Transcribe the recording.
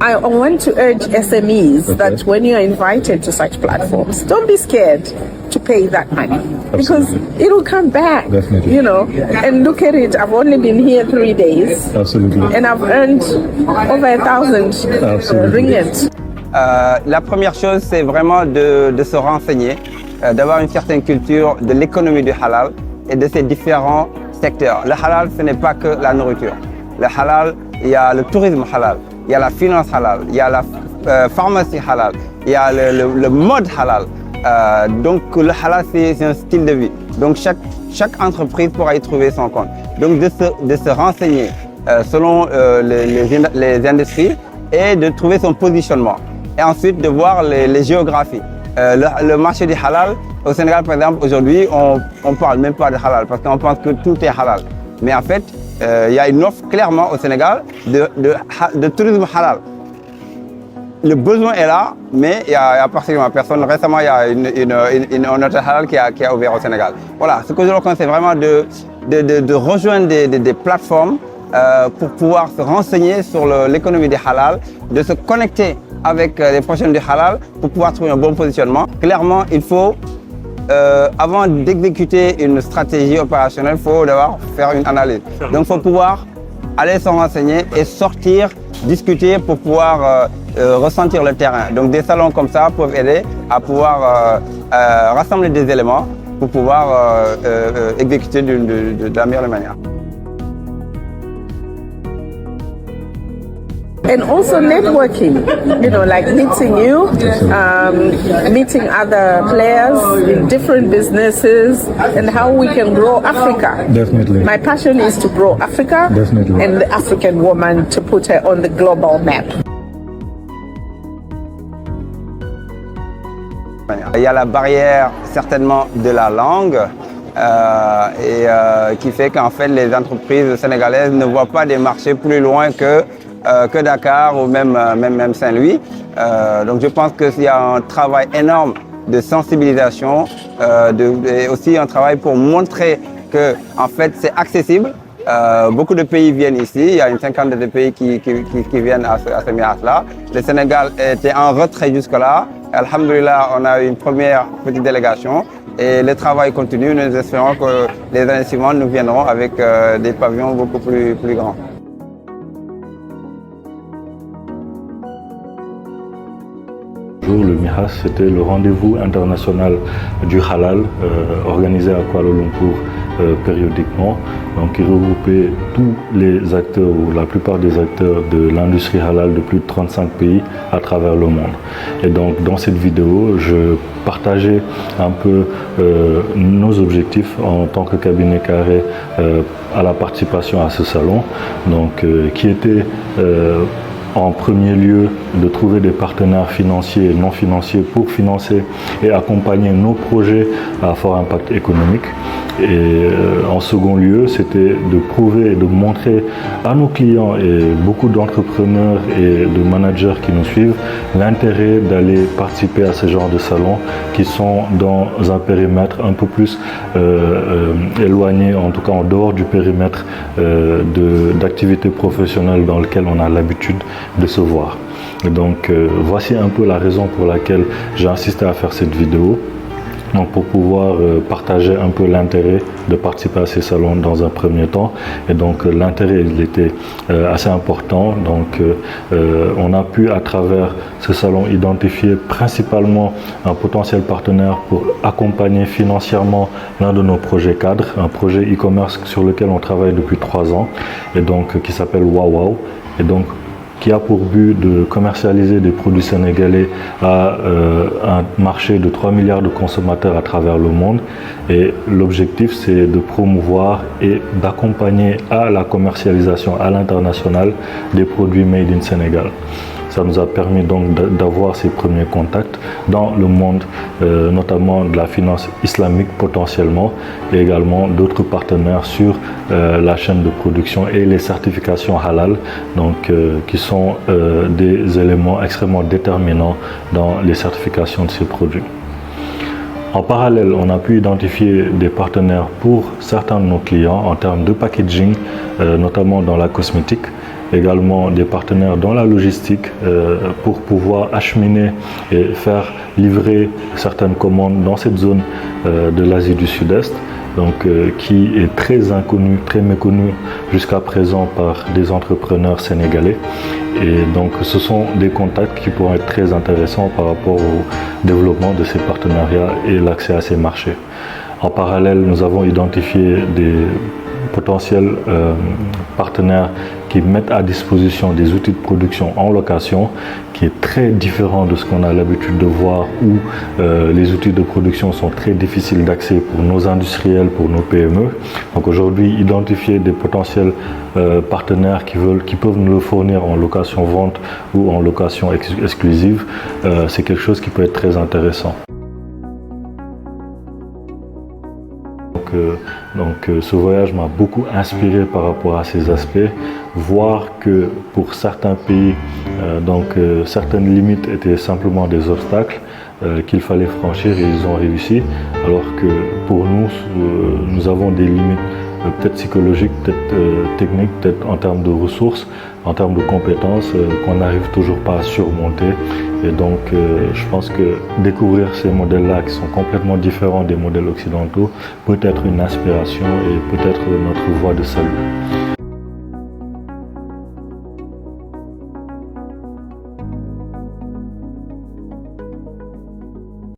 I want to urge SMEs that when you're invited to such platforms, don't be scared to pay that money. Absolutely. Because it'll come back. Definitely. You know, and look at it, I've only been here 3 days. Absolutely. And I've earned over 1,000 ringgit. La première chose, c'est vraiment de se renseigner, d'avoir une certaine culture de l'économie du halal et de ses différents secteurs. Le halal, ce n'est pas que la nourriture. Le halal, il y a le tourisme halal, il y a la finance halal, il y a la pharmacie halal, il y a le mode halal. Donc le halal, c'est un style de vie. Donc chaque entreprise pourra y trouver son compte. Donc de se renseigner selon les industries et de trouver son positionnement. Et ensuite de voir les géographies. Le marché du halal, au Sénégal par exemple, aujourd'hui, on ne parle même pas de halal parce qu'on pense que tout est halal. Mais en fait, il y a une offre clairement au Sénégal de tourisme halal. Le besoin est là, mais il n'y a pratiquement personne. Récemment, il y a un hôtel halal qui a ouvert au Sénégal. Voilà, ce que je recommande, c'est vraiment de rejoindre des plateformes pour pouvoir se renseigner sur l'économie des halal, de se connecter avec les professionnels du halal pour pouvoir trouver un bon positionnement. Clairement, il faut, avant d'exécuter une stratégie opérationnelle, il faut d'abord faire une analyse. Donc, il faut pouvoir aller se renseigner et sortir, discuter pour pouvoir ressentir le terrain. Donc, des salons comme ça peuvent aider à pouvoir rassembler des éléments pour pouvoir exécuter de la meilleure manière. And also networking, you know, like meeting you, meeting other players in different businesses and how we can grow Africa. Definitely. My passion is to grow Africa. Definitely. And the African woman, to put her on the global map. Il y a la barrière certainement de la langue qui fait qu'en fait les entreprises sénégalaises ne voient pas des marchés plus loin que Dakar ou même Saint-Louis. Donc je pense qu'il y a un travail énorme de sensibilisation, et aussi un travail pour montrer que en fait c'est accessible. Beaucoup de pays viennent ici, il y a une cinquantaine de pays qui viennent à ce mirage-là. Le Sénégal était en retrait jusque-là. Alhamdoulilah, on a eu une première petite délégation et le travail continue. Nous espérons que les années suivantes, nous viendrons avec des pavillons beaucoup plus grands. Le MIHAS, c'était le rendez-vous international du halal organisé à Kuala Lumpur périodiquement, donc qui regroupait tous les acteurs ou la plupart des acteurs de l'industrie halal de plus de 35 pays à travers le monde. Et donc dans cette vidéo, je partageais un peu nos objectifs en tant que cabinet carré à la participation à ce salon, donc qui était en premier lieu de trouver des partenaires financiers et non financiers pour financer et accompagner nos projets à fort impact économique. Et en second lieu, c'était de prouver et de montrer à nos clients et beaucoup d'entrepreneurs et de managers qui nous suivent l'intérêt d'aller participer à ce genre de salons qui sont dans un périmètre un peu plus éloigné, en tout cas en dehors du périmètre d'activité professionnelle dans lequel on a l'habitude de se voir. Et donc voici un peu la raison pour laquelle j'ai insisté à faire cette vidéo. Donc pour pouvoir partager un peu l'intérêt de participer à ces salons dans un premier temps. Et donc l'intérêt il était assez important. Donc on a pu à travers ce salon identifier principalement un potentiel partenaire pour accompagner financièrement l'un de nos projets cadres, un projet e-commerce sur lequel on travaille depuis 3 ans et donc qui s'appelle WowWow. Et donc qui a pour but de commercialiser des produits sénégalais à un marché de 3 milliards de consommateurs à travers le monde. Et l'objectif, c'est de promouvoir et d'accompagner à la commercialisation à l'international des produits made in Sénégal. Ça nous a permis donc d'avoir ces premiers contacts dans le monde, notamment de la finance islamique potentiellement, et également d'autres partenaires sur la chaîne de production et les certifications halal, donc, qui sont des éléments extrêmement déterminants dans les certifications de ces produits. En parallèle, on a pu identifier des partenaires pour certains de nos clients en termes de packaging, notamment dans la cosmétique. également des partenaires dans la logistique pour pouvoir acheminer et faire livrer certaines commandes dans cette zone de l'Asie du Sud-Est. Donc, qui est très inconnu, très méconnu jusqu'à présent par des entrepreneurs sénégalais. Et donc, ce sont des contacts qui pourront être très intéressants par rapport au développement de ces partenariats et l'accès à ces marchés. En parallèle, nous avons identifié des potentiels partenaires qui mettent à disposition des outils de production en location, qui est très différent de ce qu'on a l'habitude de voir, où les outils de production sont très difficiles d'accès pour nos industriels, pour nos PME. Donc aujourd'hui, identifier des potentiels partenaires qui peuvent nous le fournir en location-vente ou en location exclusive, c'est quelque chose qui peut être très intéressant. Donc ce voyage m'a beaucoup inspiré par rapport à ces aspects, voir que pour certains pays, certaines limites étaient simplement des obstacles qu'il fallait franchir et ils ont réussi, alors que pour nous, nous avons des limites peut-être psychologiques, peut-être techniques, peut-être en termes de ressources, en termes de compétences qu'on n'arrive toujours pas à surmonter. Et donc je pense que découvrir ces modèles-là qui sont complètement différents des modèles occidentaux peut être une inspiration et peut être notre voie de salut.